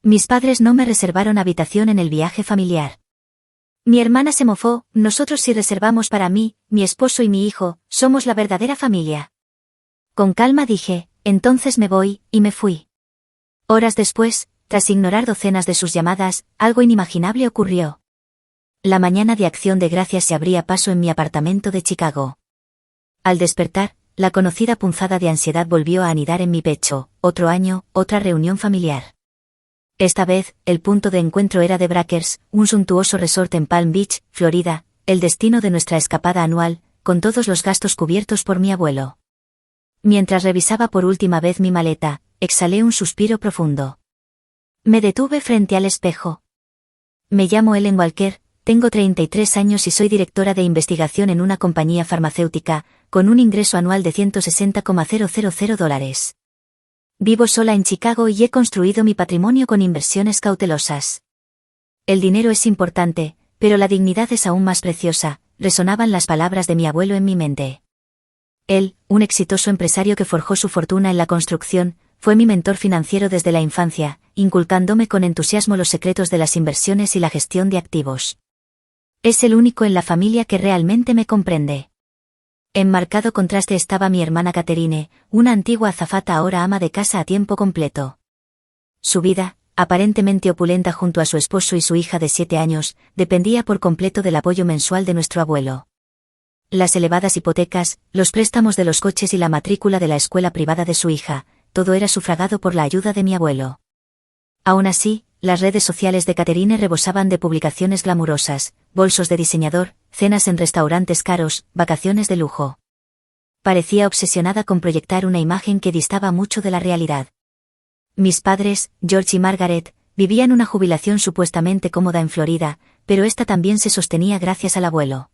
Mis padres no me reservaron habitación en el viaje familiar. Mi hermana se mofó, nosotros sí reservamos para mí, mi esposo y mi hijo, somos la verdadera familia. Con calma dije, entonces me voy, y me fui. Horas después, tras ignorar docenas de sus llamadas, algo inimaginable ocurrió. La mañana de Acción de Gracias se abría paso en mi apartamento de Chicago. Al despertar, la conocida punzada de ansiedad volvió a anidar en mi pecho, otro año, otra reunión familiar. Esta vez, el punto de encuentro era The Breakers, un suntuoso resort en Palm Beach, Florida, el destino de nuestra escapada anual, con todos los gastos cubiertos por mi abuelo. Mientras revisaba por última vez mi maleta, exhalé un suspiro profundo. Me detuve frente al espejo. Me llamo Ellen Walker, tengo 33 años y soy directora de investigación en una compañía farmacéutica, con un ingreso anual de $160,000. Vivo sola en Chicago y he construido mi patrimonio con inversiones cautelosas. El dinero es importante, pero la dignidad es aún más preciosa, resonaban las palabras de mi abuelo en mi mente. Él, un exitoso empresario que forjó su fortuna en la construcción, fue mi mentor financiero desde la infancia, inculcándome con entusiasmo los secretos de las inversiones y la gestión de activos. Es el único en la familia que realmente me comprende. En marcado contraste estaba mi hermana Catherine, una antigua azafata ahora ama de casa a tiempo completo. Su vida, aparentemente opulenta junto a su esposo y su hija de 7 años, dependía por completo del apoyo mensual de nuestro abuelo. Las elevadas hipotecas, los préstamos de los coches y la matrícula de la escuela privada de su hija, todo era sufragado por la ayuda de mi abuelo. Aún así, las redes sociales de Catherine rebosaban de publicaciones glamurosas, bolsos de diseñador, cenas en restaurantes caros, vacaciones de lujo. Parecía obsesionada con proyectar una imagen que distaba mucho de la realidad. Mis padres, George y Margaret, vivían una jubilación supuestamente cómoda en Florida, pero esta también se sostenía gracias al abuelo.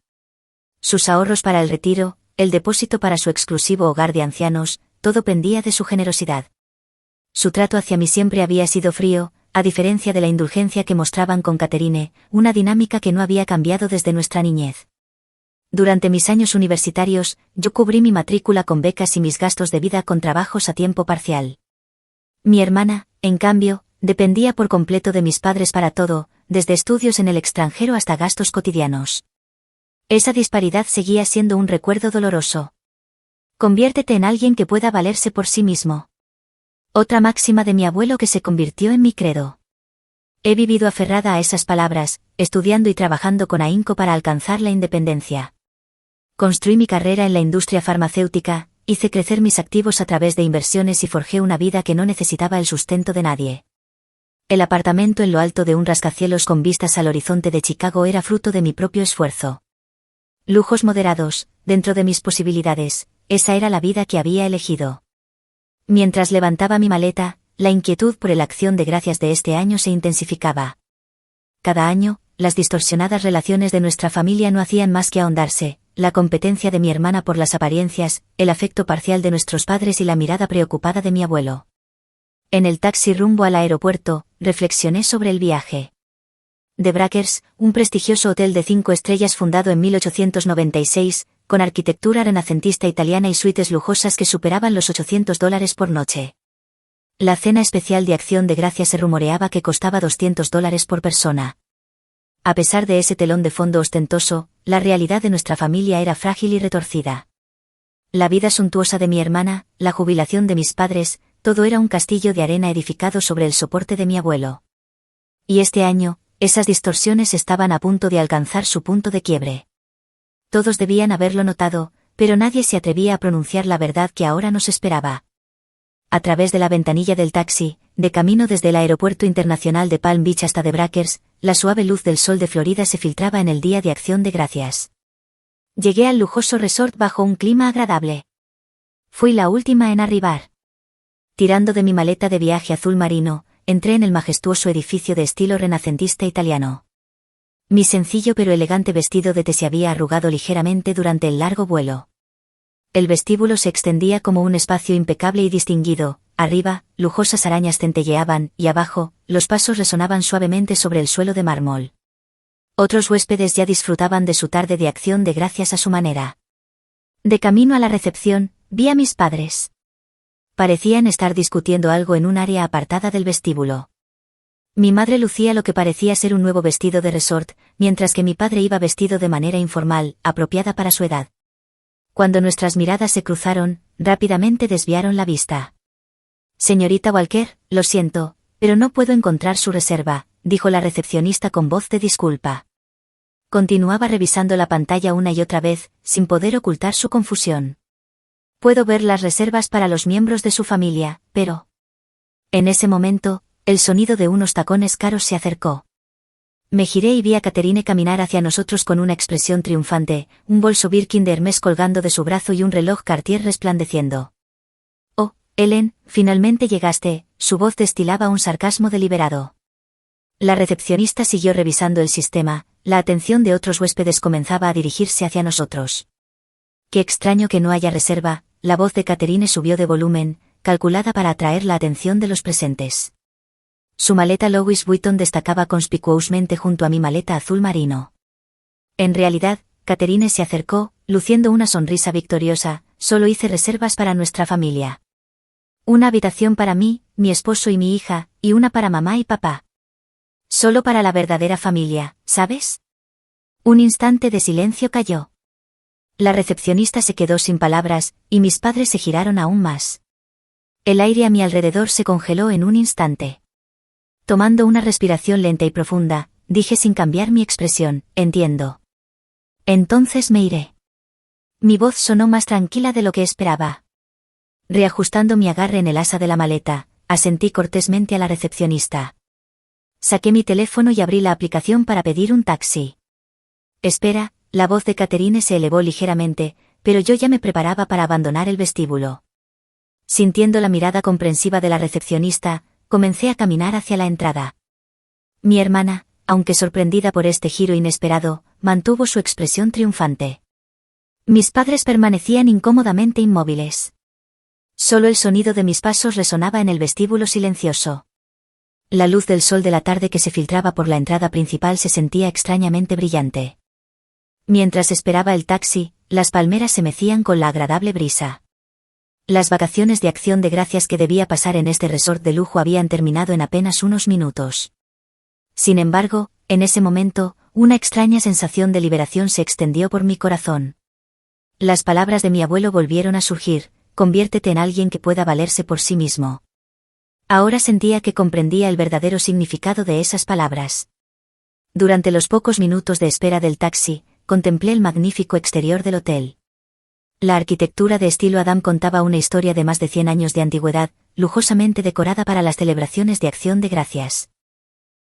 Sus ahorros para el retiro, el depósito para su exclusivo hogar de ancianos, todo pendía de su generosidad. Su trato hacia mí siempre había sido frío, a diferencia de la indulgencia que mostraban con Catherine, una dinámica que no había cambiado desde nuestra niñez. Durante mis años universitarios, yo cubrí mi matrícula con becas y mis gastos de vida con trabajos a tiempo parcial. Mi hermana, en cambio, dependía por completo de mis padres para todo, desde estudios en el extranjero hasta gastos cotidianos. Esa disparidad seguía siendo un recuerdo doloroso. Conviértete en alguien que pueda valerse por sí mismo. Otra máxima de mi abuelo que se convirtió en mi credo. He vivido aferrada a esas palabras, estudiando y trabajando con ahínco para alcanzar la independencia. Construí mi carrera en la industria farmacéutica, hice crecer mis activos a través de inversiones y forjé una vida que no necesitaba el sustento de nadie. El apartamento en lo alto de un rascacielos con vistas al horizonte de Chicago era fruto de mi propio esfuerzo. Lujos moderados, dentro de mis posibilidades, esa era la vida que había elegido. Mientras levantaba mi maleta, la inquietud por la Acción de Gracias de este año se intensificaba. Cada año, las distorsionadas relaciones de nuestra familia no hacían más que ahondarse, la competencia de mi hermana por las apariencias, el afecto parcial de nuestros padres y la mirada preocupada de mi abuelo. En el taxi rumbo al aeropuerto, reflexioné sobre el viaje. The Breakers, un prestigioso hotel de 5 estrellas fundado en 1896, con arquitectura renacentista italiana y suites lujosas que superaban los $800 por noche. La cena especial de Acción de Gracias se rumoreaba que costaba $200 por persona. A pesar de ese telón de fondo ostentoso, la realidad de nuestra familia era frágil y retorcida. La vida suntuosa de mi hermana, la jubilación de mis padres, todo era un castillo de arena edificado sobre el soporte de mi abuelo. Y este año, esas distorsiones estaban a punto de alcanzar su punto de quiebre. Todos debían haberlo notado, pero nadie se atrevía a pronunciar la verdad que ahora nos esperaba. A través de la ventanilla del taxi, de camino desde el aeropuerto internacional de Palm Beach hasta The Breakers, la suave luz del sol de Florida se filtraba en el día de Acción de Gracias. Llegué al lujoso resort bajo un clima agradable. Fui la última en arribar. Tirando de mi maleta de viaje azul marino, entré en el majestuoso edificio de estilo renacentista italiano. Mi sencillo pero elegante vestido de té se había arrugado ligeramente durante el largo vuelo. El vestíbulo se extendía como un espacio impecable y distinguido, arriba, lujosas arañas centelleaban, y abajo, los pasos resonaban suavemente sobre el suelo de mármol. Otros huéspedes ya disfrutaban de su tarde de Acción de Gracias a su manera. De camino a la recepción, vi a mis padres. Parecían estar discutiendo algo en un área apartada del vestíbulo. Mi madre lucía lo que parecía ser un nuevo vestido de resort, mientras que mi padre iba vestido de manera informal, apropiada para su edad. Cuando nuestras miradas se cruzaron, rápidamente desviaron la vista. Señorita Walker, lo siento, pero no puedo encontrar su reserva, dijo la recepcionista con voz de disculpa. Continuaba revisando la pantalla una y otra vez, sin poder ocultar su confusión. Puedo ver las reservas para los miembros de su familia, pero... En ese momento, el sonido de unos tacones caros se acercó. Me giré y vi a Catherine caminar hacia nosotros con una expresión triunfante, un bolso Birkin de Hermès colgando de su brazo y un reloj Cartier resplandeciendo. «Oh, Ellen, finalmente llegaste», su voz destilaba un sarcasmo deliberado. La recepcionista siguió revisando el sistema, la atención de otros huéspedes comenzaba a dirigirse hacia nosotros. «Qué extraño que no haya reserva», la voz de Catherine subió de volumen, calculada para atraer la atención de los presentes. Su maleta Louis Vuitton destacaba conspicuosamente junto a mi maleta azul marino. En realidad, Catherine se acercó, luciendo una sonrisa victoriosa. «Solo hice reservas para nuestra familia. Una habitación para mí, mi esposo y mi hija, y una para mamá y papá. Solo para la verdadera familia, ¿sabes?» Un instante de silencio cayó. La recepcionista se quedó sin palabras, y mis padres se giraron aún más. El aire a mi alrededor se congeló en un instante. Tomando una respiración lenta y profunda, dije sin cambiar mi expresión: «Entiendo. Entonces me iré». Mi voz sonó más tranquila de lo que esperaba. Reajustando mi agarre en el asa de la maleta, asentí cortésmente a la recepcionista. Saqué mi teléfono y abrí la aplicación para pedir un taxi. «Espera», la voz de Catherine se elevó ligeramente, pero yo ya me preparaba para abandonar el vestíbulo. Sintiendo la mirada comprensiva de la recepcionista, comencé a caminar hacia la entrada. Mi hermana, aunque sorprendida por este giro inesperado, mantuvo su expresión triunfante. Mis padres permanecían incómodamente inmóviles. Solo el sonido de mis pasos resonaba en el vestíbulo silencioso. La luz del sol de la tarde que se filtraba por la entrada principal se sentía extrañamente brillante. Mientras esperaba el taxi, las palmeras se mecían con la agradable brisa. Las vacaciones de Acción de Gracias que debía pasar en este resort de lujo habían terminado en apenas unos minutos. Sin embargo, en ese momento, una extraña sensación de liberación se extendió por mi corazón. Las palabras de mi abuelo volvieron a surgir: «Conviértete en alguien que pueda valerse por sí mismo». Ahora sentía que comprendía el verdadero significado de esas palabras. Durante los pocos minutos de espera del taxi, contemplé el magnífico exterior del hotel. La arquitectura de estilo Adam contaba una historia de más de 100 años de antigüedad, lujosamente decorada para las celebraciones de Acción de Gracias.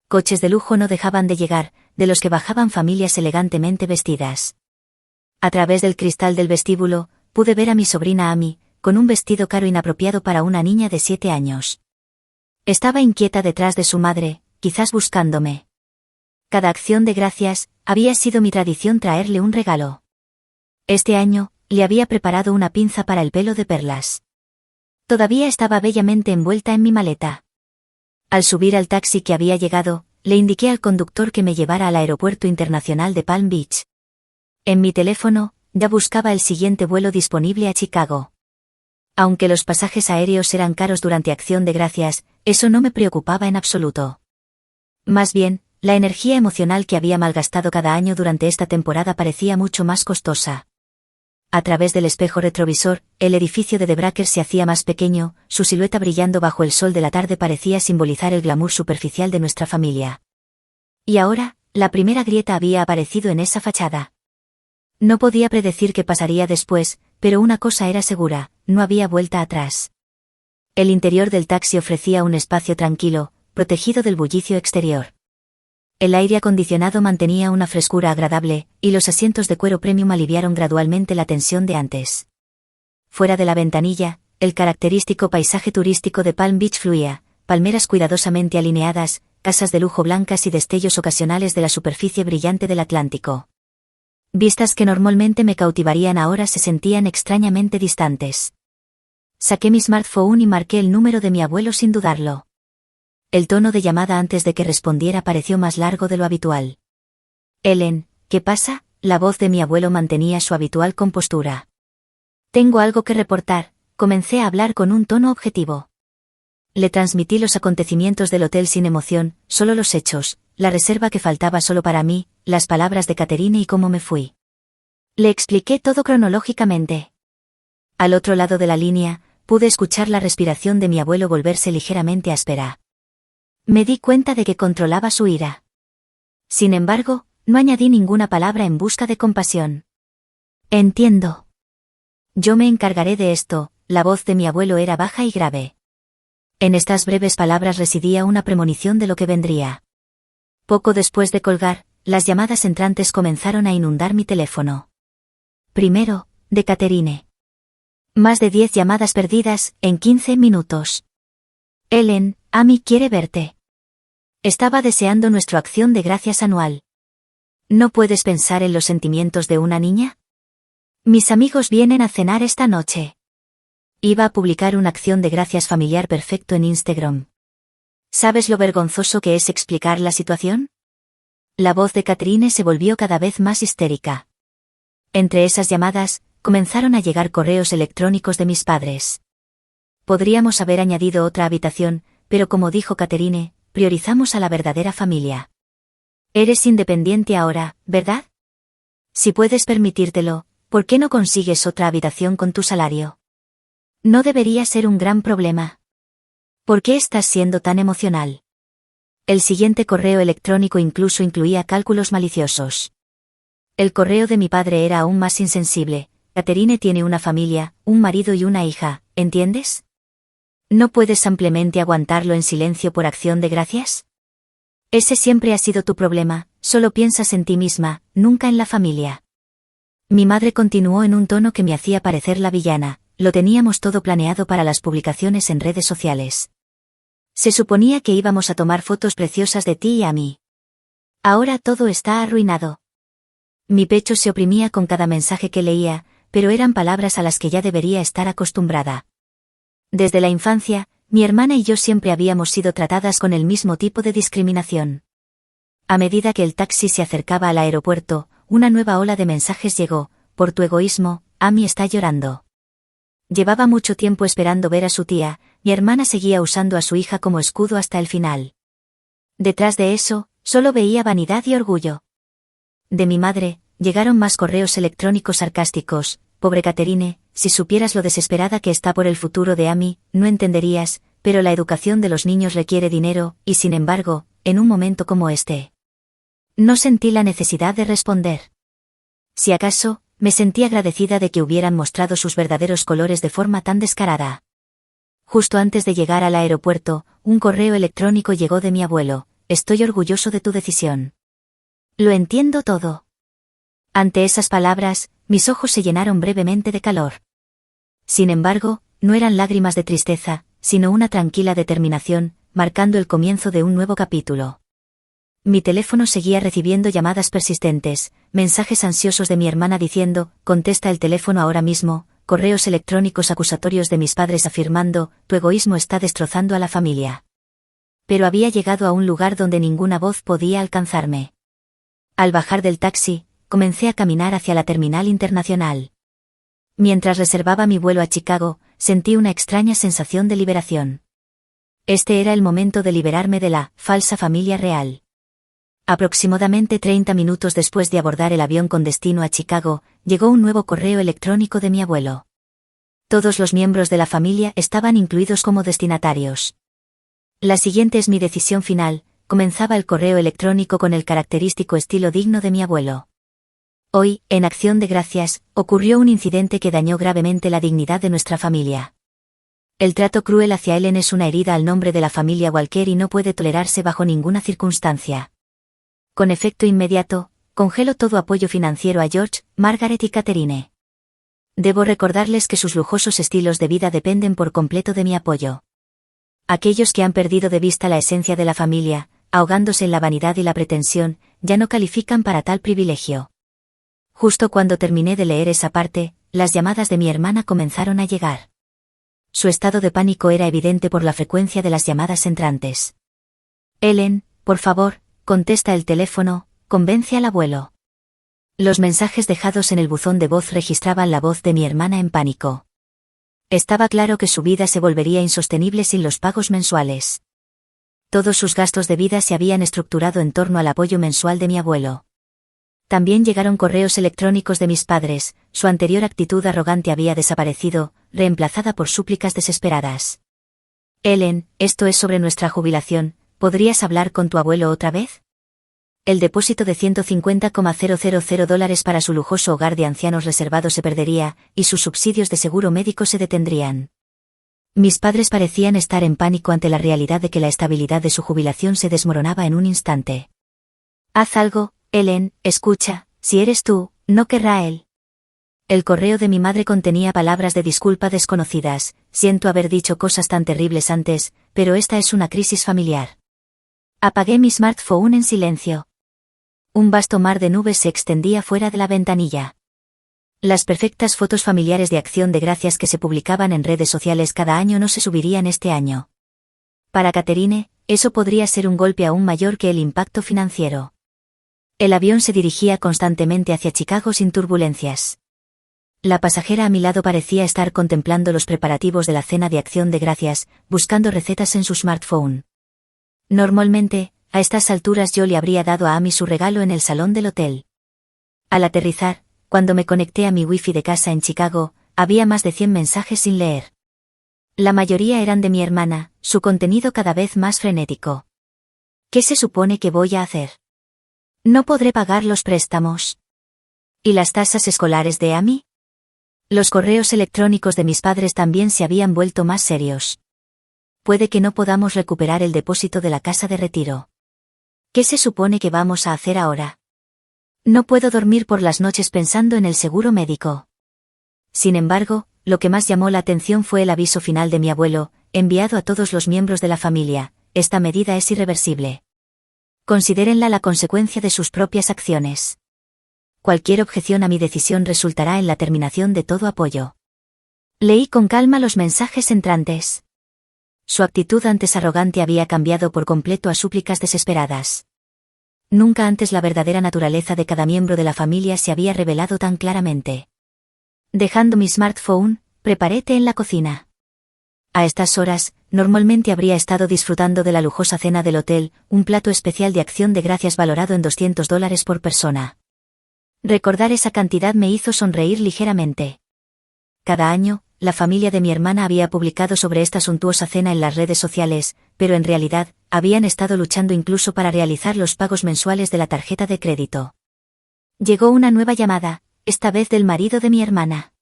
Coches de lujo no dejaban de llegar, de los que bajaban familias elegantemente vestidas. A través del cristal del vestíbulo, pude ver a mi sobrina Amy, con un vestido caro inapropiado para una niña de 7 años. Estaba inquieta detrás de su madre, quizás buscándome. Cada Acción de Gracias, había sido mi tradición traerle un regalo. Este año, le había preparado una pinza para el pelo de perlas. Todavía estaba bellamente envuelta en mi maleta. Al subir al taxi que había llegado, le indiqué al conductor que me llevara al aeropuerto internacional de Palm Beach. En mi teléfono, ya buscaba el siguiente vuelo disponible a Chicago. Aunque los pasajes aéreos eran caros durante Acción de Gracias, eso no me preocupaba en absoluto. Más bien, la energía emocional que había malgastado cada año durante esta temporada parecía mucho más costosa. A través del espejo retrovisor, el edificio de The Breakers se hacía más pequeño, su silueta brillando bajo el sol de la tarde parecía simbolizar el glamour superficial de nuestra familia. Y ahora, la primera grieta había aparecido en esa fachada. No podía predecir qué pasaría después, pero una cosa era segura: no había vuelta atrás. El interior del taxi ofrecía un espacio tranquilo, protegido del bullicio exterior. El aire acondicionado mantenía una frescura agradable, y los asientos de cuero premium aliviaron gradualmente la tensión de antes. Fuera de la ventanilla, el característico paisaje turístico de Palm Beach fluía: palmeras cuidadosamente alineadas, casas de lujo blancas y destellos ocasionales de la superficie brillante del Atlántico. Vistas que normalmente me cautivarían ahora se sentían extrañamente distantes. Saqué mi smartphone y marqué el número de mi abuelo sin dudarlo. El tono de llamada antes de que respondiera pareció más largo de lo habitual. «Ellen, ¿qué pasa?», la voz de mi abuelo mantenía su habitual compostura. «Tengo algo que reportar», comencé a hablar con un tono objetivo. Le transmití los acontecimientos del hotel sin emoción, solo los hechos, la reserva que faltaba solo para mí, las palabras de Catherine y cómo me fui. Le expliqué todo cronológicamente. Al otro lado de la línea, pude escuchar la respiración de mi abuelo volverse ligeramente áspera. Me di cuenta de que controlaba su ira. Sin embargo, no añadí ninguna palabra en busca de compasión. Entiendo. Yo me encargaré de esto. La voz de mi abuelo era baja y grave. En estas breves palabras residía una premonición de lo que vendría. Poco después de colgar, las llamadas entrantes comenzaron a inundar mi teléfono. Primero, de Catherine. Más de 10 llamadas perdidas, en 15 minutos. Ellen, Amy quiere verte. Estaba deseando nuestra acción de gracias anual. ¿No puedes pensar en los sentimientos de una niña? Mis amigos vienen a cenar esta noche. Iba a publicar una acción de gracias familiar perfecto en Instagram. ¿Sabes lo vergonzoso que es explicar la situación? La voz de Catherine se volvió cada vez más histérica. Entre esas llamadas, comenzaron a llegar correos electrónicos de mis padres. Podríamos haber añadido otra habitación, pero como dijo Catherine, priorizamos a la verdadera familia. Eres independiente ahora, ¿verdad? Si puedes permitírtelo, ¿por qué no consigues otra habitación con tu salario? No debería ser un gran problema. ¿Por qué estás siendo tan emocional? El siguiente correo electrónico incluso incluía cálculos maliciosos. El correo de mi padre era aún más insensible. Catherine tiene una familia, un marido y una hija, ¿entiendes? ¿No puedes simplemente aguantarlo en silencio por acción de gracias? Ese siempre ha sido tu problema, solo piensas en ti misma, nunca en la familia. Mi madre continuó en un tono que me hacía parecer la villana. Lo teníamos todo planeado para las publicaciones en redes sociales. Se suponía que íbamos a tomar fotos preciosas de ti y a mí. Ahora todo está arruinado. Mi pecho se oprimía con cada mensaje que leía, pero eran palabras a las que ya debería estar acostumbrada. Desde la infancia, mi hermana y yo siempre habíamos sido tratadas con el mismo tipo de discriminación. A medida que el taxi se acercaba al aeropuerto, una nueva ola de mensajes llegó. Por tu egoísmo, Amy está llorando. Llevaba mucho tiempo esperando ver a su tía, mi hermana seguía usando a su hija como escudo hasta el final. Detrás de eso, solo veía vanidad y orgullo. De mi madre, llegaron más correos electrónicos sarcásticos. Pobre Catherine, si supieras lo desesperada que está por el futuro de Amy, no entenderías, pero la educación de los niños requiere dinero, y sin embargo, en un momento como este. No sentí la necesidad de responder. Si acaso, me sentí agradecida de que hubieran mostrado sus verdaderos colores de forma tan descarada. Justo antes de llegar al aeropuerto, un correo electrónico llegó de mi abuelo. Estoy orgulloso de tu decisión. Lo entiendo todo. Ante esas palabras, mis ojos se llenaron brevemente de calor. Sin embargo, no eran lágrimas de tristeza, sino una tranquila determinación, marcando el comienzo de un nuevo capítulo. Mi teléfono seguía recibiendo llamadas persistentes, mensajes ansiosos de mi hermana diciendo, contesta el teléfono ahora mismo, correos electrónicos acusatorios de mis padres afirmando, tu egoísmo está destrozando a la familia. Pero había llegado a un lugar donde ninguna voz podía alcanzarme. Al bajar del taxi, comencé a caminar hacia la terminal internacional. Mientras reservaba mi vuelo a Chicago, sentí una extraña sensación de liberación. Este era el momento de liberarme de la falsa familia real. Aproximadamente 30 minutos después de abordar el avión con destino a Chicago, llegó un nuevo correo electrónico de mi abuelo. Todos los miembros de la familia estaban incluidos como destinatarios. La siguiente es mi decisión final, comenzaba el correo electrónico con el característico estilo digno de mi abuelo. Hoy, en acción de gracias, ocurrió un incidente que dañó gravemente la dignidad de nuestra familia. El trato cruel hacia Ellen es una herida al nombre de la familia Walker y no puede tolerarse bajo ninguna circunstancia. Con efecto inmediato, congelo todo apoyo financiero a George, Margaret y Catherine. Debo recordarles que sus lujosos estilos de vida dependen por completo de mi apoyo. Aquellos que han perdido de vista la esencia de la familia, ahogándose en la vanidad y la pretensión, ya no califican para tal privilegio. Justo cuando terminé de leer esa parte, las llamadas de mi hermana comenzaron a llegar. Su estado de pánico era evidente por la frecuencia de las llamadas entrantes. Ellen, por favor, contesta el teléfono, convence al abuelo. Los mensajes dejados en el buzón de voz registraban la voz de mi hermana en pánico. Estaba claro que su vida se volvería insostenible sin los pagos mensuales. Todos sus gastos de vida se habían estructurado en torno al apoyo mensual de mi abuelo. También llegaron correos electrónicos de mis padres, su anterior actitud arrogante había desaparecido, reemplazada por súplicas desesperadas. Ellen, esto es sobre nuestra jubilación, ¿podrías hablar con tu abuelo otra vez? El depósito de $150,000 para su lujoso hogar de ancianos reservado se perdería, y sus subsidios de seguro médico se detendrían. Mis padres parecían estar en pánico ante la realidad de que la estabilidad de su jubilación se desmoronaba en un instante. Haz algo, Ellen, escucha, si eres tú, no querrá él. El correo de mi madre contenía palabras de disculpa desconocidas, siento haber dicho cosas tan terribles antes, pero esta es una crisis familiar. Apagué mi smartphone en silencio. Un vasto mar de nubes se extendía fuera de la ventanilla. Las perfectas fotos familiares de acción de gracias que se publicaban en redes sociales cada año no se subirían este año. Para Catherine, eso podría ser un golpe aún mayor que el impacto financiero. El avión se dirigía constantemente hacia Chicago sin turbulencias. La pasajera a mi lado parecía estar contemplando los preparativos de la cena de acción de gracias, buscando recetas en su smartphone. Normalmente, a estas alturas yo le habría dado a Amy su regalo en el salón del hotel. Al aterrizar, cuando me conecté a mi wifi de casa en Chicago, había más de 100 mensajes sin leer. La mayoría eran de mi hermana, su contenido cada vez más frenético. ¿Qué se supone que voy a hacer? No podré pagar los préstamos. ¿Y las tasas escolares de Amy? Los correos electrónicos de mis padres también se habían vuelto más serios. Puede que no podamos recuperar el depósito de la casa de retiro. ¿Qué se supone que vamos a hacer ahora? No puedo dormir por las noches pensando en el seguro médico. Sin embargo, lo que más llamó la atención fue el aviso final de mi abuelo, enviado a todos los miembros de la familia: esta medida es irreversible. Considérenla la consecuencia de sus propias acciones. Cualquier objeción a mi decisión resultará en la terminación de todo apoyo. Leí con calma los mensajes entrantes. Su actitud antes arrogante había cambiado por completo a súplicas desesperadas. Nunca antes la verdadera naturaleza de cada miembro de la familia se había revelado tan claramente. Dejando mi smartphone, preparé té en la cocina. A estas horas, normalmente habría estado disfrutando de la lujosa cena del hotel, un plato especial de acción de gracias valorado en $200 por persona. Recordar esa cantidad me hizo sonreír ligeramente. Cada año, la familia de mi hermana había publicado sobre esta suntuosa cena en las redes sociales, pero en realidad, habían estado luchando incluso para realizar los pagos mensuales de la tarjeta de crédito. Llegó una nueva llamada, esta vez del marido de mi hermana.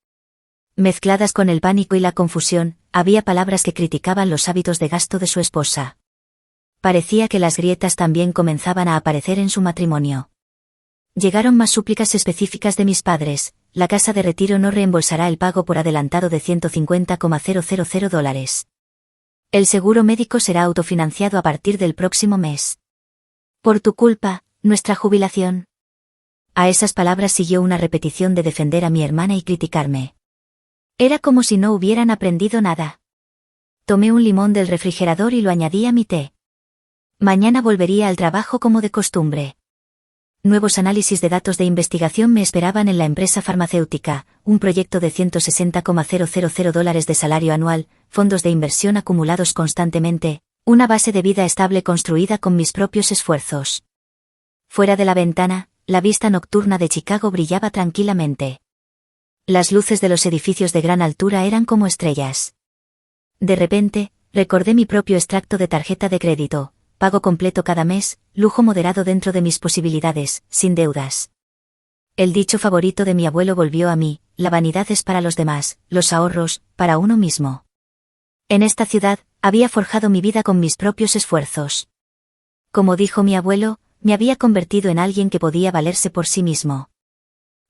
Mezcladas con el pánico y la confusión, había palabras que criticaban los hábitos de gasto de su esposa. Parecía que las grietas también comenzaban a aparecer en su matrimonio. Llegaron más súplicas específicas de mis padres: la casa de retiro no reembolsará el pago por adelantado de $150,000. El seguro médico será autofinanciado a partir del próximo mes. Por tu culpa, nuestra jubilación. A esas palabras siguió una repetición de defender a mi hermana y criticarme. Era como si no hubieran aprendido nada. Tomé un limón del refrigerador y lo añadí a mi té. Mañana volvería al trabajo como de costumbre. Nuevos análisis de datos de investigación me esperaban en la empresa farmacéutica, un proyecto de $160,000 de salario anual, fondos de inversión acumulados constantemente, una base de vida estable construida con mis propios esfuerzos. Fuera de la ventana, la vista nocturna de Chicago brillaba tranquilamente. Las luces de los edificios de gran altura eran como estrellas. De repente, recordé mi propio extracto de tarjeta de crédito: pago completo cada mes, lujo moderado dentro de mis posibilidades, sin deudas. El dicho favorito de mi abuelo volvió a mí: la vanidad es para los demás, los ahorros, para uno mismo. En esta ciudad, había forjado mi vida con mis propios esfuerzos. Como dijo mi abuelo, me había convertido en alguien que podía valerse por sí mismo.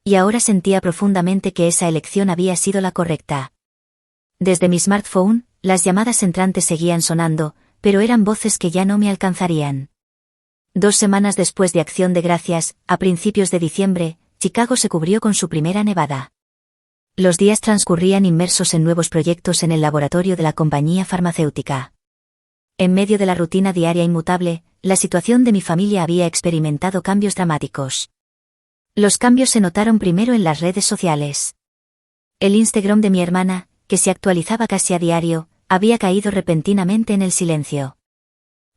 Y ahora sentía profundamente que esa elección había sido la correcta. Desde mi smartphone, las llamadas entrantes seguían sonando, pero eran voces que ya no me alcanzarían. 2 semanas después de Acción de Gracias, a principios de diciembre, Chicago se cubrió con su primera nevada. Los días transcurrían inmersos en nuevos proyectos en el laboratorio de la compañía farmacéutica. En medio de la rutina diaria inmutable, la situación de mi familia había experimentado cambios dramáticos. Los cambios se notaron primero en las redes sociales. El Instagram de mi hermana, que se actualizaba casi a diario, había caído repentinamente en el silencio.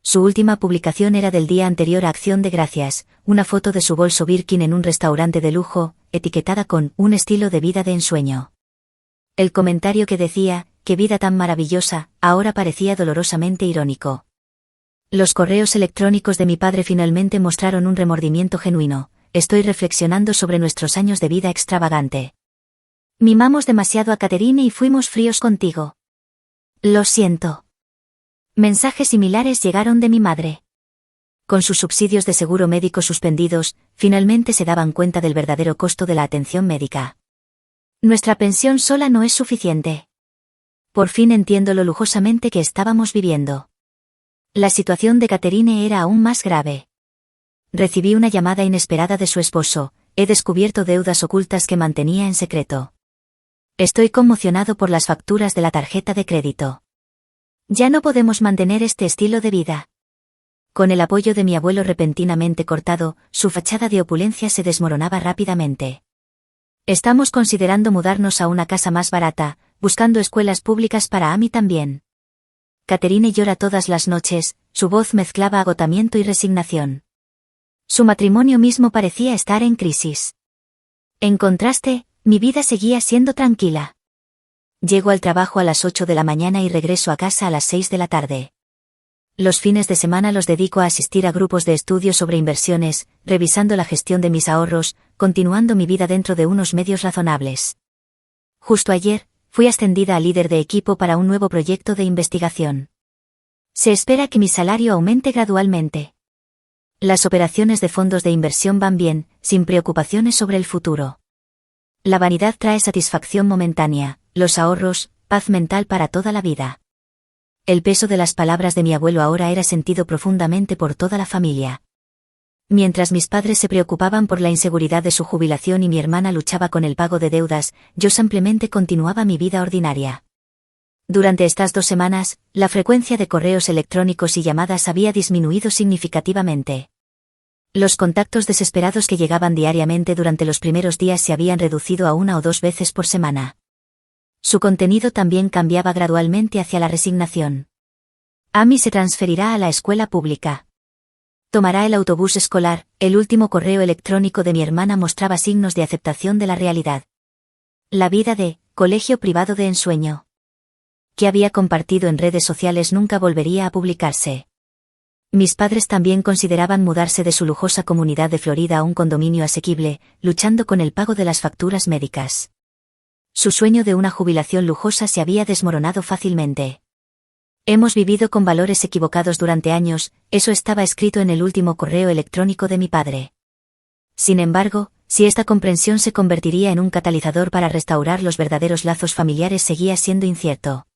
Su última publicación era del día anterior a Acción de Gracias, una foto de su bolso Birkin en un restaurante de lujo, etiquetada con un estilo de vida de ensueño. El comentario que decía, qué vida tan maravillosa, ahora parecía dolorosamente irónico. Los correos electrónicos de mi padre finalmente mostraron un remordimiento genuino. Estoy reflexionando sobre nuestros años de vida extravagante. Mimamos demasiado a Catherine y fuimos fríos contigo. Lo siento. Mensajes similares llegaron de mi madre. Con sus subsidios de seguro médico suspendidos, finalmente se daban cuenta del verdadero costo de la atención médica. Nuestra pensión sola no es suficiente. Por fin entiendo lo lujosamente que estábamos viviendo. La situación de Catherine era aún más grave. Recibí una llamada inesperada de su esposo. He descubierto deudas ocultas que mantenía en secreto. Estoy conmocionado por las facturas de la tarjeta de crédito. Ya no podemos mantener este estilo de vida. Con el apoyo de mi abuelo repentinamente cortado, su fachada de opulencia se desmoronaba rápidamente. Estamos considerando mudarnos a una casa más barata, buscando escuelas públicas para Amy también. Catherine llora todas las noches, su voz mezclaba agotamiento y resignación. Su matrimonio mismo parecía estar en crisis. En contraste, mi vida seguía siendo tranquila. Llego al trabajo a las 8 de la mañana y regreso a casa a las 6 de la tarde. Los fines de semana los dedico a asistir a grupos de estudio sobre inversiones, revisando la gestión de mis ahorros, continuando mi vida dentro de unos medios razonables. Justo ayer, fui ascendida a líder de equipo para un nuevo proyecto de investigación. Se espera que mi salario aumente gradualmente. Las operaciones de fondos de inversión van bien, sin preocupaciones sobre el futuro. La vanidad trae satisfacción momentánea, los ahorros, paz mental para toda la vida. El peso de las palabras de mi abuelo ahora era sentido profundamente por toda la familia. Mientras mis padres se preocupaban por la inseguridad de su jubilación y mi hermana luchaba con el pago de deudas, yo simplemente continuaba mi vida ordinaria. Durante estas 2 semanas, la frecuencia de correos electrónicos y llamadas había disminuido significativamente. Los contactos desesperados que llegaban diariamente durante los primeros días se habían reducido a 1 o 2 veces por semana. Su contenido también cambiaba gradualmente hacia la resignación. Amy se transferirá a la escuela pública. Tomará el autobús escolar. El último correo electrónico de mi hermana mostraba signos de aceptación de la realidad. La vida de colegio privado de ensueño que había compartido en redes sociales nunca volvería a publicarse. Mis padres también consideraban mudarse de su lujosa comunidad de Florida a un condominio asequible, luchando con el pago de las facturas médicas. Su sueño de una jubilación lujosa se había desmoronado fácilmente. Hemos vivido con valores equivocados durante años, eso estaba escrito en el último correo electrónico de mi padre. Sin embargo, si esta comprensión se convertiría en un catalizador para restaurar los verdaderos lazos familiares seguía siendo incierto.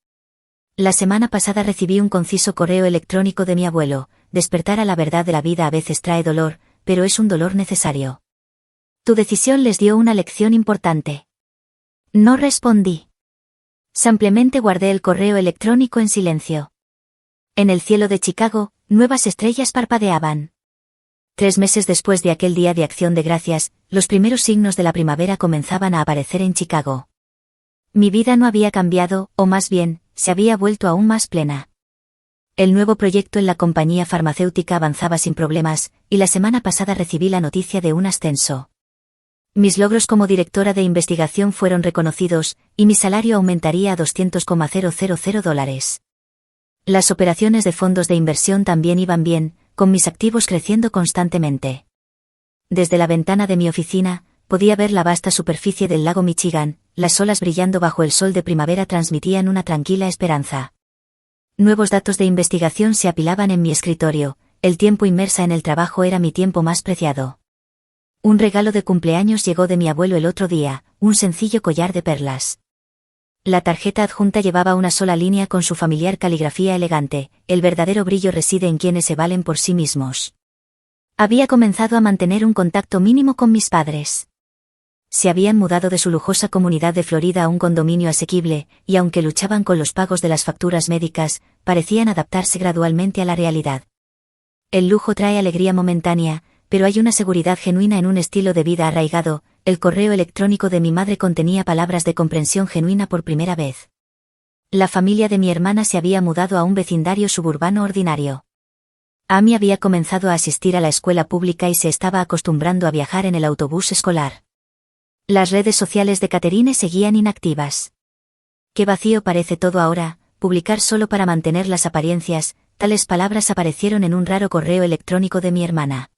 La semana pasada recibí un conciso correo electrónico de mi abuelo. Despertar a la verdad de la vida a veces trae dolor, pero es un dolor necesario. Tu decisión les dio una lección importante. No respondí. Simplemente guardé el correo electrónico en silencio. En el cielo de Chicago, nuevas estrellas parpadeaban. 3 meses después de aquel día de Acción de Gracias, los primeros signos de la primavera comenzaban a aparecer en Chicago. Mi vida no había cambiado, o más bien, se había vuelto aún más plena. El nuevo proyecto en la compañía farmacéutica avanzaba sin problemas, y la semana pasada recibí la noticia de un ascenso. Mis logros como directora de investigación fueron reconocidos, y mi salario aumentaría a $200,000. Las operaciones de fondos de inversión también iban bien, con mis activos creciendo constantemente. Desde la ventana de mi oficina, podía ver la vasta superficie del lago Michigan, las olas brillando bajo el sol de primavera transmitían una tranquila esperanza. Nuevos datos de investigación se apilaban en mi escritorio, el tiempo inmersa en el trabajo era mi tiempo más preciado. Un regalo de cumpleaños llegó de mi abuelo el otro día, un sencillo collar de perlas. La tarjeta adjunta llevaba una sola línea con su familiar caligrafía elegante: el verdadero brillo reside en quienes se valen por sí mismos. Había comenzado a mantener un contacto mínimo con mis padres. Se habían mudado de su lujosa comunidad de Florida a un condominio asequible, y aunque luchaban con los pagos de las facturas médicas, parecían adaptarse gradualmente a la realidad. El lujo trae alegría momentánea, pero hay una seguridad genuina en un estilo de vida arraigado. El correo electrónico de mi madre contenía palabras de comprensión genuina por primera vez. La familia de mi hermana se había mudado a un vecindario suburbano ordinario. Amy había comenzado a asistir a la escuela pública y se estaba acostumbrando a viajar en el autobús escolar. Las redes sociales de Catherine seguían inactivas. Qué vacío parece todo ahora, publicar solo para mantener las apariencias, tales palabras aparecieron en un raro correo electrónico de mi hermana.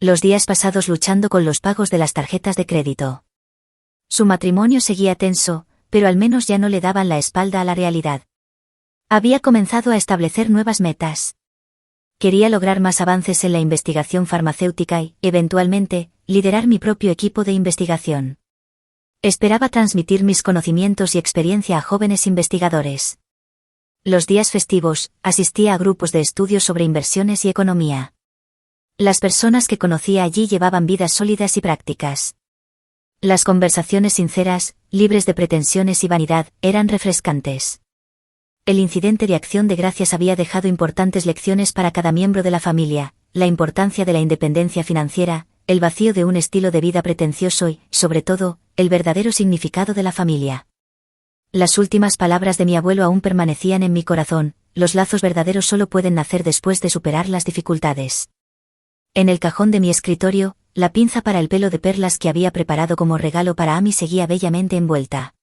Los días pasados luchando con los pagos de las tarjetas de crédito. Su matrimonio seguía tenso, pero al menos ya no le daban la espalda a la realidad. Había comenzado a establecer nuevas metas. Quería lograr más avances en la investigación farmacéutica y, eventualmente, liderar mi propio equipo de investigación. Esperaba transmitir mis conocimientos y experiencia a jóvenes investigadores. Los días festivos, asistía a grupos de estudio sobre inversiones y economía. Las personas que conocía allí llevaban vidas sólidas y prácticas. Las conversaciones sinceras, libres de pretensiones y vanidad, eran refrescantes. El incidente de Acción de Gracias había dejado importantes lecciones para cada miembro de la familia, la importancia de la independencia financiera, el vacío de un estilo de vida pretencioso y, sobre todo, el verdadero significado de la familia. Las últimas palabras de mi abuelo aún permanecían en mi corazón: los lazos verdaderos solo pueden nacer después de superar las dificultades. En el cajón de mi escritorio, la pinza para el pelo de perlas que había preparado como regalo para Amy seguía bellamente envuelta.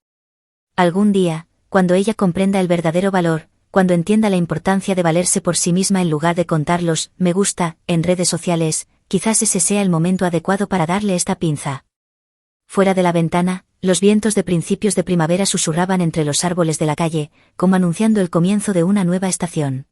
Algún día, cuando ella comprenda el verdadero valor, cuando entienda la importancia de valerse por sí misma en lugar de contarlos, me gusta, en redes sociales, quizás ese sea el momento adecuado para darle esta pinza. Fuera de la ventana, los vientos de principios de primavera susurraban entre los árboles de la calle, como anunciando el comienzo de una nueva estación.